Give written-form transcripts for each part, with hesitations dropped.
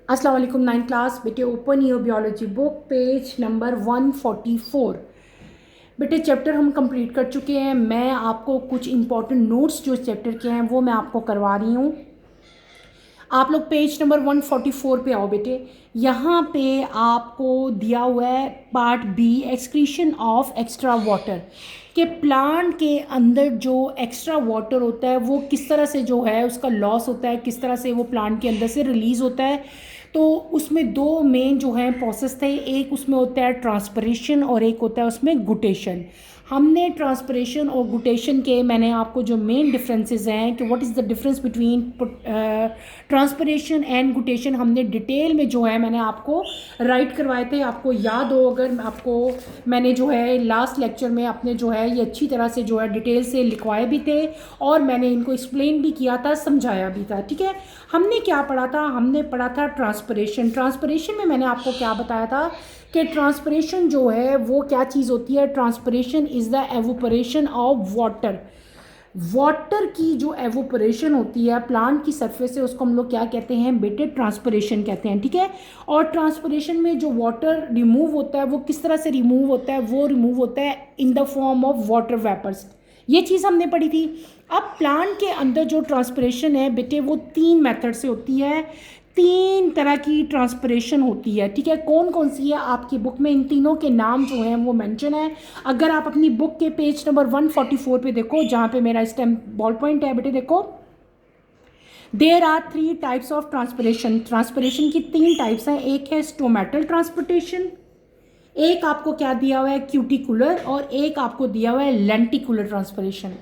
अस्सलाम वालेकुम 9th class बेटे, open your biology book page number 144। बेटे चैप्टर हम कंप्लीट कर चुके हैं। मैं आपको कुछ इंपॉर्टेंट नोट्स जो इस चैप्टर के हैं वो मैं आपको करवा रही हूँ। आप लोग पेज नंबर 144 पे आओ बेटे। यहाँ पे आपको दिया हुआ है part B, excretion of extra water, कि प्लांट के अंदर जो एक्स्ट्रा वाटर होता है वो किस तरह से जो है उसका लॉस होता है, किस तरह से वो प्लांट के अंदर से रिलीज़ होता है। तो उसमें दो मेन जो हैं प्रोसेस थे, एक उसमें होता है ट्रांसपरेशन और एक होता है उसमें गुटेशन। हमने ट्रांसपरेशन और गुटेशन के मैंने आपको जो मेन डिफरेंसेस हैं कि what is the difference between transpiration and guttation हमने डिटेल में जो है मैंने आपको राइट करवाए थे। आपको याद हो अगर आपको, मैंने जो है लास्ट लेक्चर में अपने जो है ये अच्छी तरह से जो है डिटेल से लिखवाए भी थे और मैंने इनको एक्सप्लेन भी किया था, समझाया भी था। ठीक है, हमने क्या पढ़ा था? हमने पढ़ा था ट्रांसपरेशन। ट्रांसपरेशन में मैंने आपको क्या बताया था कि ट्रांसपरेशन जो है वो क्या चीज़ होती है। Transpiration is the evaporation of water. Water की जो एवोपरेशन होती है प्लांट की सरफेस से, उसको हम लोग क्या कहते हैं बेटे? ट्रांसपरेशन कहते हैं। ठीक है, और ट्रांसपरेशन में जो वाटर रिमूव होता है वो किस तरह से रिमूव होता है? वो रिमूव होता है in the form of water vapours. ये चीज़ हमने पढ़ी थी। अब प्लांट के अंदर जो ट्रांसपरेशन है बेटे वो तीन मेथड से होती है, तीन तरह की ट्रांसपरेशन होती है। ठीक है, कौन कौन सी है आपकी बुक में इन तीनों के नाम जो हैं वो मेंशन है। अगर आप अपनी बुक के पेज नंबर 144 पे देखो, जहाँ पे मेरा इस टाइम बॉल पॉइंट है बेटे, देखो there are three types of transpiration. Transpiration की तीन टाइप्स हैं। एक है स्टोमेटल ट्रांसपोर्टेशन, एक आपको क्या दिया हुआ है क्यूटिकुलर, और एक आपको दिया हुआ है लेंटिकुलर ट्रांसपरेशन।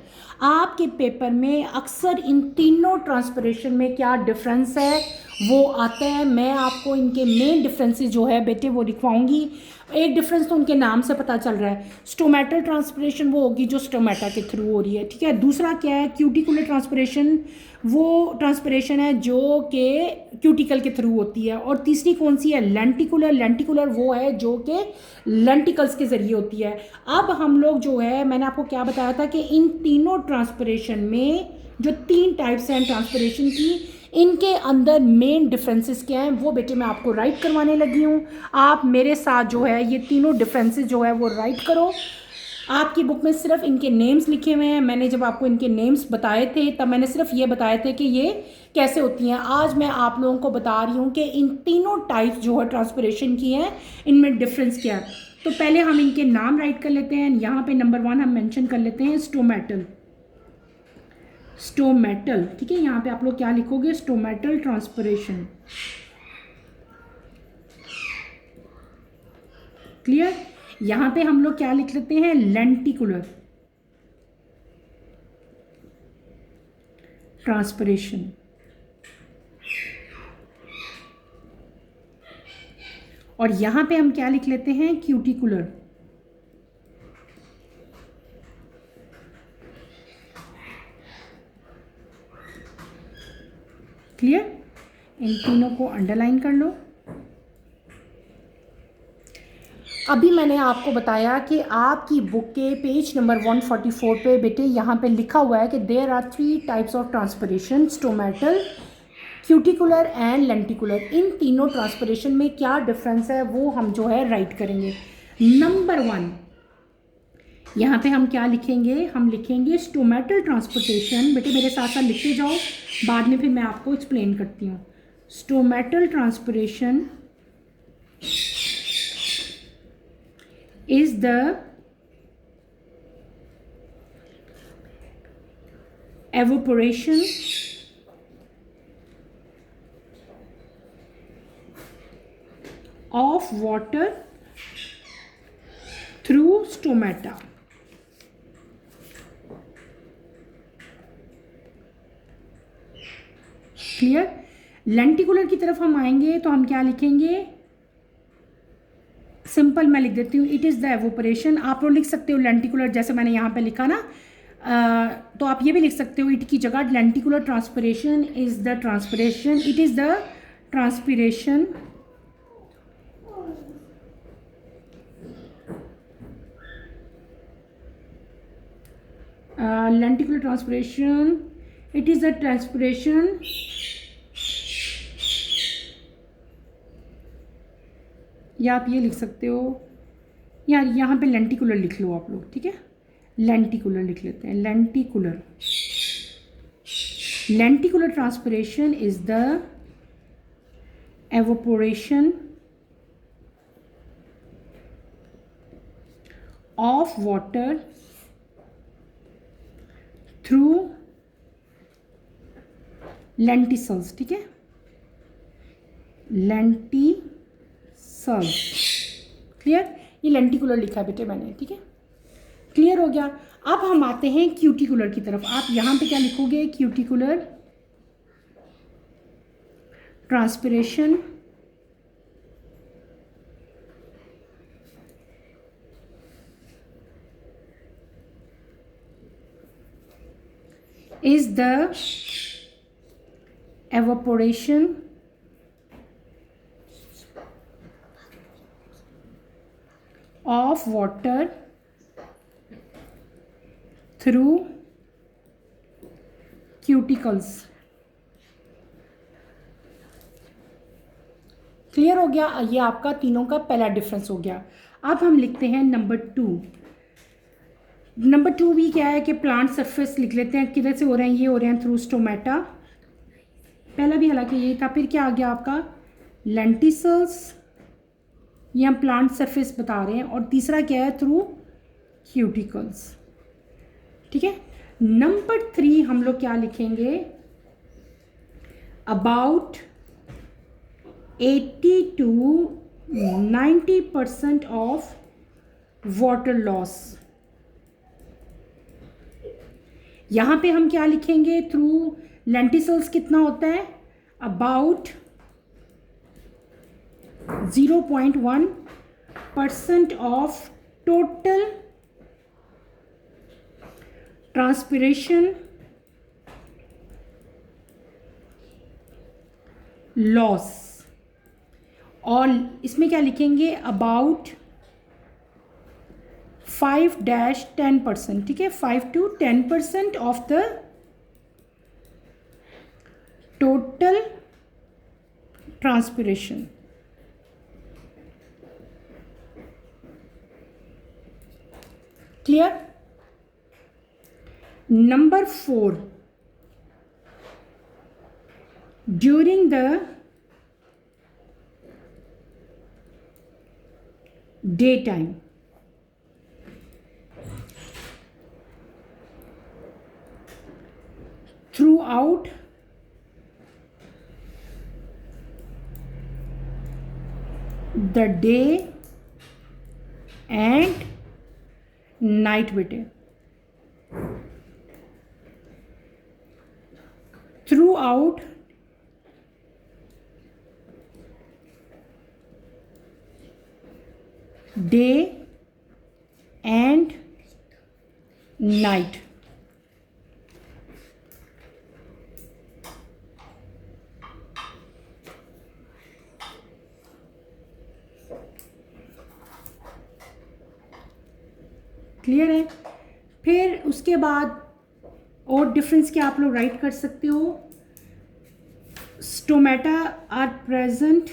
आपके पेपर में अक्सर इन तीनों ट्रांसपरेशन में क्या डिफरेंस है वो आता है। मैं आपको इनके मेन डिफरेंसेस जो है बेटे वो लिखवाऊंगी। एक डिफरेंस तो उनके नाम से पता चल रहा है, स्टोमेटल ट्रांसपरेशन वो होगी जो स्टोमेटा के थ्रू हो रही है। ठीक है, दूसरा क्या है? क्यूटिकुलर ट्रांसपरेशन, वो ट्रांसपरेशन है जो कि क्यूटिकल के थ्रू होती है। और तीसरी कौन सी है? लेंटिकुलर। लेंटिकुलर वो है जो कि लेंटिकल्स के ज़रिए होती है। अब हम लोग जो है, मैंने आपको क्या बताया था कि इन तीनों ट्रांसपरेशन में जो तीन टाइप्स हैं ट्रांसपरेशन की, इनके अंदर मेन डिफरेंसेस क्या हैं वो बेटे मैं आपको राइट करवाने लगी हूँ। आप मेरे साथ जो है ये तीनों डिफरेंसेस जो है वो राइट करो। आपकी बुक में सिर्फ इनके नेम्स लिखे हुए हैं। मैंने जब आपको इनके नेम्स बताए थे तब मैंने सिर्फ ये बताए थे कि ये कैसे होती हैं। आज मैं आप लोगों को बता रही हूँ कि इन तीनों टाइप्स जो है ट्रांसपरेशन की हैं इनमें डिफरेंस क्या है। तो पहले हम इनके नाम राइट कर लेते हैं। यहाँ पे नंबर 1 हम मेंशन कर लेते हैं स्टोमेटल। स्टोमेटल, ठीक है, यहाँ पे आप लोग क्या लिखोगे? Stomatal transpiration. क्लियर? यहाँ पे हम लोग क्या लिख लेते हैं? Lenticular transpiration. और यहाँ पे हम क्या लिख लेते हैं? क्यूटिकुलर। क्लियर? इन तीनों को अंडरलाइन कर लो। अभी मैंने आपको बताया कि आपकी बुक के पेज नंबर 144 पे बेटे यहाँ पे लिखा हुआ है कि there are three types of transpiration, stomatal, cuticular and lenticular. इन तीनों ट्रांसपरेशन में क्या डिफरेंस है वो हम जो है राइट करेंगे। नंबर 1, यहाँ पे हम क्या लिखेंगे? हम लिखेंगे स्टोमेटल ट्रांसपोर्टेशन। बेटे मेरे साथ साथ लिखते जाओ, बाद में फिर मैं आपको एक्सप्लेन करती हूँ। Stomatal transportation is the evaporation of water through stomata. Clear? Lenticular की तरफ हम आएंगे तो हम क्या लिखेंगे? सिंपल मैं लिख देती हूँ, इट इज़ द एवोपरेशन। आप लोग लिख सकते हो लेंटिकुलर, जैसे मैंने यहाँ पे लिखा ना, तो आप ये भी लिख सकते हो इट की जगह। Lenticular transpiration is the transpiration, it is the transpiration lenticular transpiration, it is the transpiration या आप ये लिख सकते हो, यार यहाँ पे लेंटिकुलर लिख लो आप लोग, ठीक है, लेंटिकुलर लिख लेते हैं, lenticular. Lenticular transpiration is the evaporation of water through lenticels, ठीक है, lenticels। क्लियर? ये लेंटिकुलर लिखा है बेटे मैंने, ठीक है, क्लियर हो गया। अब हम आते हैं क्यूटिकुलर की तरफ। आप यहाँ पे क्या लिखोगे? Cuticular transpiration is the evaporation of water through cuticles। Clear हो गया? ये आपका तीनों का पहला डिफरेंस हो गया। अब हम लिखते हैं नंबर 2। नंबर 2 भी क्या है कि प्लांट सरफेस लिख लेते हैं, किधर से हो रहे हैं? ये हो रहे हैं थ्रू स्टोमेटा, पहला भी हालांकि यही था। फिर क्या आ गया आपका? लेंटिसल्स, ये हम प्लांट सरफेस बता रहे हैं। और तीसरा क्या है? थ्रू क्यूटिकल्स, ठीक है। नंबर 3 हम लोग क्या लिखेंगे? About 80 to 90% of water loss. यहाँ पे हम क्या लिखेंगे? थ्रू लेंटिसल्स कितना होता है? About 0.1% of total transpiration loss. और इसमें क्या लिखेंगे? अबाउट 5-10%, ठीक है, 5 to 10% of the total transpiration. Clear? Number 4, during the day time, throughout the day and night बेटे, throughout day and night। Clear है? फिर उसके बाद और डिफरेंस क्या आप लोग राइट कर सकते हो? Stomata are present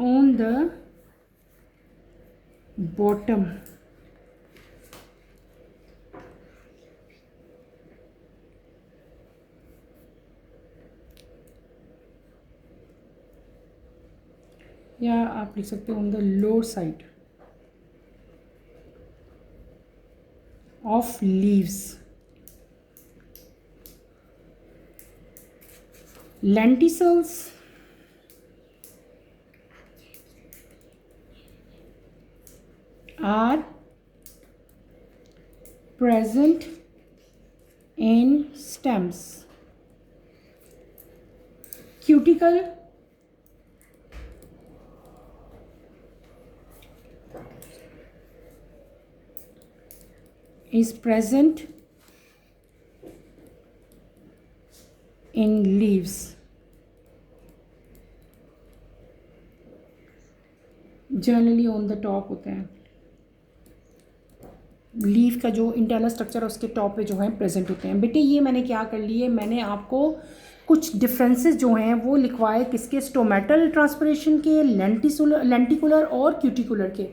on the bottom या आप लिख सकते हो on the lower side of leaves. Lenticels are present in stems। cuticle is present in leaves। Generally on the top होते हैं, लीफ का जो इंटरनल स्ट्रक्चर है उसके टॉप पे जो है प्रेजेंट होते हैं। बेटे ये मैंने क्या कर लिए, मैंने आपको कुछ डिफरेंसेस जो हैं वो लिखवाए किसके, स्टोमेटल ट्रांसपिरेशन के, लेंटिकुलर और क्यूटिकुलर के।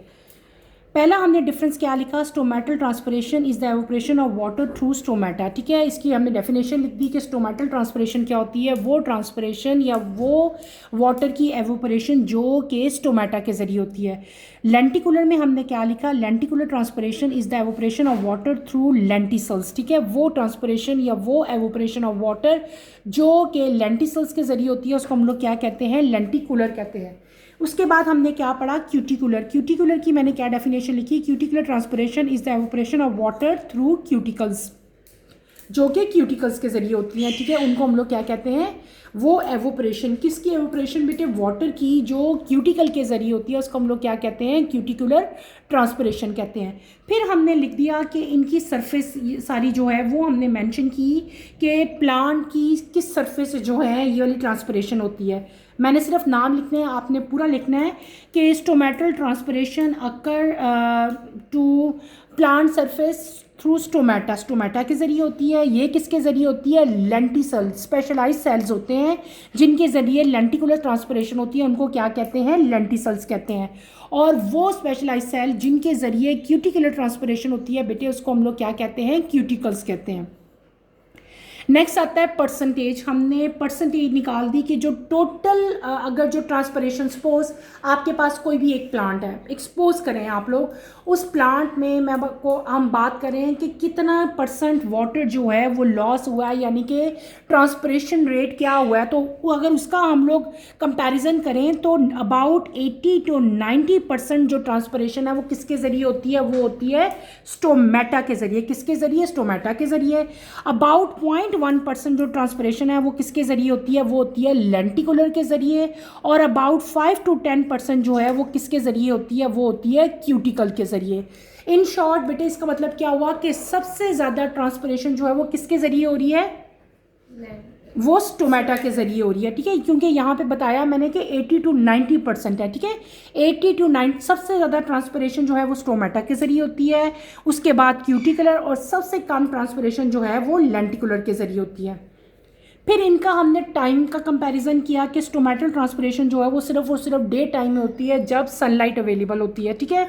पहला हमने डिफरेंस क्या लिखा, stomatal transpiration is the evaporation of water through stomata. ठीक है, इसकी हमने डेफिनेशन लिख दी कि स्टोमेटल ट्रांसपिरेशन क्या होती है, वो ट्रांसपिरेशन या वो वाटर की एवोपरेशन जो कि स्टोमेटा के जरिए होती है। लेंटिकुलर में हमने क्या लिखा, lenticular transpiration is the evaporation of water through lenticels. ठीक है, वो ट्रांसपिरेशन या वो एवोपरेशन ऑफ वाटर जो कि लेंटिसल्स के जरिए होती है उसको हम लोग क्या कहते हैं, लेंटिकुलर कहते हैं। उसके बाद हमने क्या पढ़ा, क्यूटिकुलर। क्यूटिकुलर की मैंने क्या डेफिनेशन लिखी, cuticular transpiration is the evaporation of water through cuticles, जो कि क्यूटिकल्स के जरिए होती हैं। ठीक है, उनको हम लोग क्या कहते हैं, वो एवोपरेशन, किसकी एवोपरेशन बेटे, वाटर की जो क्यूटिकल के जरिए होती है उसको हम लोग क्या कहते हैं, क्यूटिकुलर ट्रांसपिरेशन कहते हैं। फिर हमने लिख दिया कि इनकी सरफेस सारी जो है वो हमने मेंशन की कि प्लांट की किस सरफेस से जो है ये वाली ट्रांसपिरेशन होती है। मैंने सिर्फ नाम लिखने हैं, आपने पूरा लिखना है कि stomatal transpiration occur to plant surface through stomata, stomata के ज़रिए होती है। ये किसके ज़रिए होती है, लेंटिसल, स्पेशलाइज सेल्स होते हैं जिनके ज़रिए लेंटिकुलर ट्रांसपिरेशन होती है, उनको क्या कहते हैं, लेंटिसल्स कहते हैं। और वो स्पेशलाइज सेल जिनके ज़रिए क्यूटिकुलर ट्रांसपिरेशन होती है बेटे उसको हम लोग क्या कहते हैं, क्यूटिकल्स कहते हैं। नेक्स्ट आता है परसेंटेज। हमने परसेंटेज निकाल दी कि जो टोटल अगर जो ट्रांसपिरेशन, सपोज आपके पास कोई भी एक प्लांट है, एक्सपोज करें आप लोग उस प्लांट में, मैं आपको हम बात करें कि कितना परसेंट वाटर जो है वो लॉस हुआ है, यानी कि ट्रांसपिरेशन रेट क्या हुआ है, तो अगर उसका हम लोग कंपैरिजन करें तो अबाउट 80 to 90% जो ट्रांसपिरेशन है वो किसके ज़रिए होती है, वो होती है स्टोमेटा के ज़रिए। किसके ज़रिए, स्टोमेटा के ज़रिए। अबाउट 0.1% जो ट्रांसपिरेशन है वो किसके ज़रिए होती है, वो होती है लेंटिकुलर के ज़रिए। और अबाउट 5 to 10% जो है वो किसके ज़रिए होती है, वो होती है क्यूटिकल के ज़रिए। इन शॉर्ट बेटे इसका मतलब क्या हुआ कि सबसे ज़्यादा ट्रांसपिरेशन जो है वो किसके ज़रिए हो रही है, वो स्टोमेटा के ज़रिए हो रही है। ठीक है, क्योंकि यहाँ पे बताया मैंने कि 80 to 90% है। ठीक है, 80 to 90 सबसे ज़्यादा ट्रांसपिरेशन जो है वो स्टोमेटा के ज़रिए होती है, उसके बाद क्यूटिकुलर, और सबसे कम ट्रांसपिरेशन जो है वो लेंटिकुलर के ज़रिए होती है। फिर इनका हमने टाइम का कंपैरिजन किया कि स्टोमेटल ट्रांसपिरेशन जो है वो सिर्फ डे टाइम में होती है जब सनलाइट अवेलेबल होती है। ठीक है,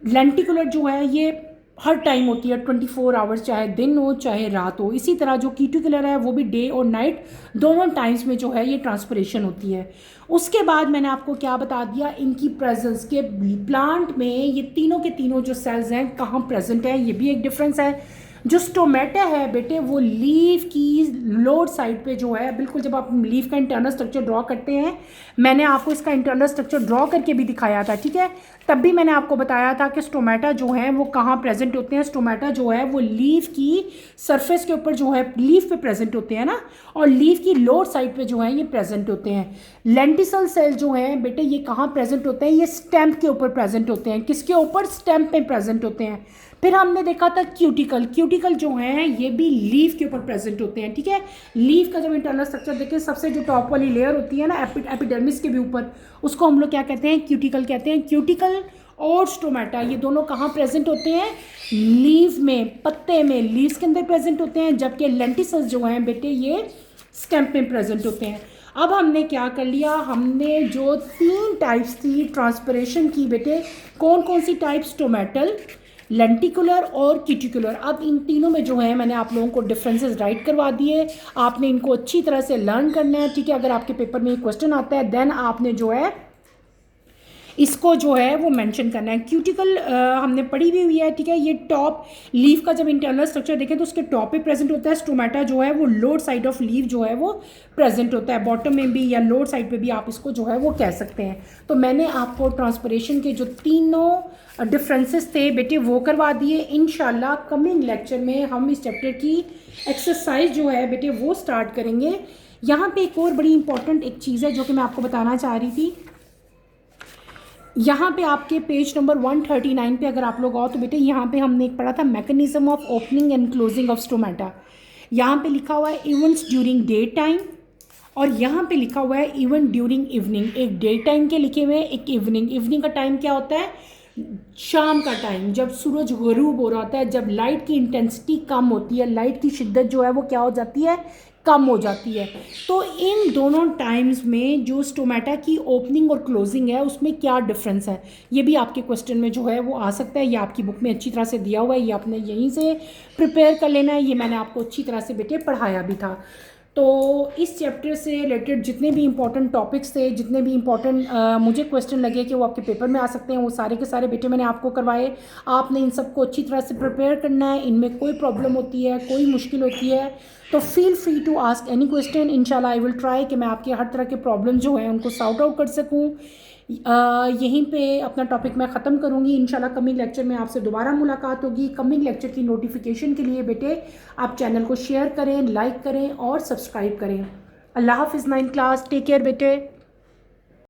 लेंटिकुलर जो है ये हर टाइम होती है, 24 आवर्स, चाहे दिन हो चाहे रात हो। इसी तरह जो क्यूटिकुलर है वो भी डे और नाइट दोनों टाइम्स में जो है ये ट्रांसपिरेशन होती है। उसके बाद मैंने आपको क्या बता दिया, इनकी प्रेजेंस के प्लांट में ये तीनों के तीनों जो सेल्स हैं कहाँ प्रेजेंट है, ये भी एक डिफरेंस है। जो स्टोमेटा है बेटे वो लीफ की लोअर साइड पे जो है, बिल्कुल जब आप लीफ का इंटरनल स्ट्रक्चर ड्रॉ करते हैं, मैंने आपको इसका इंटरनल स्ट्रक्चर ड्रॉ करके भी दिखाया था। ठीक है, तब भी मैंने आपको बताया था कि स्टोमेटा जो है वो कहाँ प्रेजेंट होते हैं। स्टोमेटा जो है वो लीफ की सरफेस के ऊपर जो है लीफ पे प्रेजेंट होते हैं ना, और लीफ की लोअर साइड पे जो है ये प्रेजेंट होते हैं। लेंटिसल सेल जो हैं बेटे ये कहाँ प्रेजेंट होते हैं, ये स्टेम के ऊपर प्रेजेंट होते हैं। किसके ऊपर, स्टेम पे प्रेजेंट होते हैं। फिर हमने देखा था क्यूटिकल, क्यूटिकल जो हैं ये भी लीफ के ऊपर प्रेजेंट होते हैं। ठीक है, लीफ का जब इंटरनल स्ट्रक्चर देखें, सबसे जो टॉप वाली लेयर होती है ना एपिडर्मिस के भी ऊपर, उसको हम लोग क्या कहते हैं, क्यूटिकल कहते हैं। क्यूटिकल और स्टोमेटा ये दोनों कहाँ प्रेजेंट होते हैं, लीफ में, पत्ते में, लीव्स के अंदर प्रेजेंट होते हैं, जबकि लेंटिसल्स जो हैं बेटे ये स्टेम में प्रेजेंट होते हैं। अब हमने क्या कर लिया, हमने जो 3 टाइप्स थी ट्रांसपिरेशन की बेटे, कौन कौन सी टाइप, स्टोमेटल, लेंटिकुलर और क्यूटिकुलर। अब इन तीनों में जो है मैंने आप लोगों को डिफरेंसेस राइट करवा दिए, आपने इनको अच्छी तरह से लर्न करना है। ठीक है, अगर आपके पेपर में ये क्वेश्चन आता है देन आपने जो है इसको जो है वो मेंशन करना है। क्यूटिकल हमने पढ़ी भी हुई है। ठीक है, ये टॉप लीफ का जब इंटरनल स्ट्रक्चर देखें तो उसके टॉप पे प्रेजेंट होता है। स्टोमेटा जो है वो लोअर साइड ऑफ लीफ जो है वो प्रेजेंट होता है, बॉटम में भी या लोअर साइड पे भी आप इसको जो है वो कह सकते हैं। तो मैंने आपको ट्रांसपिरेशन के जो तीनों डिफरेंसेस थे बेटे वो करवा दिए। इंशाल्लाह कमिंग लेक्चर में हम इस चैप्टर की एक्सरसाइज जो है बेटे वो स्टार्ट करेंगे। यहाँ पे एक और बड़ी इंपॉर्टेंट एक चीज़ है जो कि मैं आपको बताना चाह रही थी। यहाँ पे आपके पेज नंबर 139 पे अगर आप लोग आओ तो बेटे यहाँ पे हमने एक पढ़ा था mechanism of opening and closing of stomata. यहाँ पे लिखा हुआ है इवेंट्स ड्यूरिंग डे टाइम और यहाँ पे लिखा हुआ है इवन ड्यूरिंग इवनिंग, एक डे टाइम के लिखे हुए हैं, एक इवनिंग। इवनिंग का टाइम क्या होता है? शाम का टाइम, जब सूरज गरूब हो रहा होता है, जब लाइट की इंटेंसिटी कम होती है, लाइट की शिद्दत जो है वो क्या हो जाती है? कम हो जाती है। तो इन दोनों टाइम्स में जो स्टोमेटा की ओपनिंग और क्लोजिंग है उसमें क्या डिफरेंस है, ये भी आपके क्वेश्चन में जो है वो आ सकता है। ये आपकी बुक में अच्छी तरह से दिया हुआ है, ये आपने यहीं से प्रिपेयर कर लेना है। ये मैंने आपको अच्छी तरह से बेटे पढ़ाया भी था। तो इस चैप्टर से रिलेटेड जितने भी इंपॉर्टेंट टॉपिक्स थे, जितने भी इंपॉर्टेंट मुझे क्वेश्चन लगे कि वो आपके पेपर में आ सकते हैं, वो सारे के सारे बेटे मैंने आपको करवाए। आपने इन सबको अच्छी तरह से प्रिपेयर करना है। इनमें कोई प्रॉब्लम होती है, कोई मुश्किल होती है तो feel free to ask any question. इंशाल्लाह आई विल ट्राई कि मैं आपके हर तरह के प्रॉब्लम जो है उनको सॉर्ट आउट कर सकूँ। यहीं पे अपना टॉपिक मैं ख़त्म करूँगी। इंशाल्लाह कमिंग लेक्चर में आपसे दोबारा मुलाकात होगी। कमिंग लेक्चर की नोटिफिकेशन के लिए बेटे आप चैनल को शेयर करें, लाइक करें और सब्सक्राइब करें। अल्लाह हाफिज़ 9th क्लास, टेक केयर बेटे।